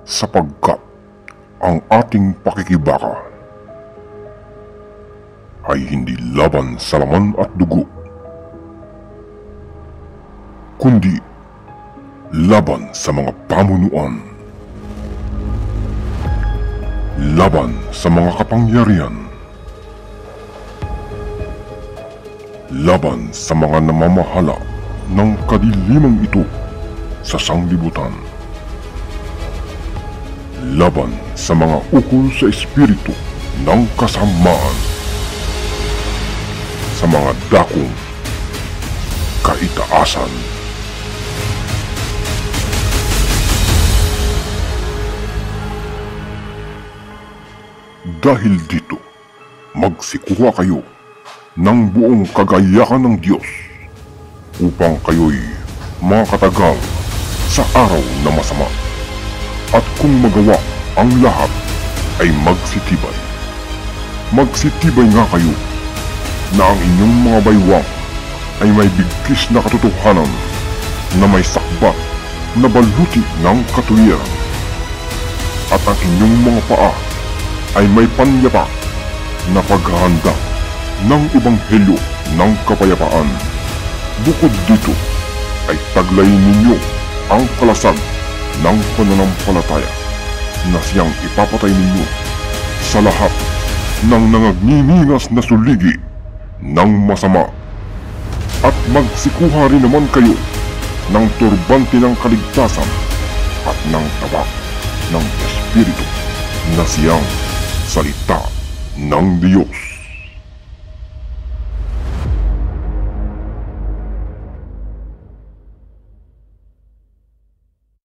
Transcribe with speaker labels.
Speaker 1: sapagkat ang ating pakikibaka ay hindi laban sa laman at dugo, kundi laban sa mga pamunuan, laban sa mga kapangyarihan, laban sa mga namamahala ng kadilimang ito sa sanglibutan, laban sa mga ukol sa espiritu ng kasamaan, sa mga dakong kaitaasan. Dahil dito, magsikuha kayo ng buong kagayahan ng Diyos upang kayo'y makatagal sa araw na masama. At kung magawa ang lahat ay magsitibay. Magsitibay nga kayo na ang inyong mga baywang ay may bigkis na katotohanan na may sakbat na baluti ng katuwiran. At ang inyong mga paa ay may panyapak na paghahanda ng ebanghelyo ng kapayapaan. Bukod dito ay taglayin ninyo ang kalasag ng pananampalataya na siyang ipapatay ninyo sa lahat ng nangagniningas na suligi ng masama. At magsikuha rin naman kayo ng turbante ng kaligtasan at ng tabak ng Espiritu na siyang salita ng Diyos.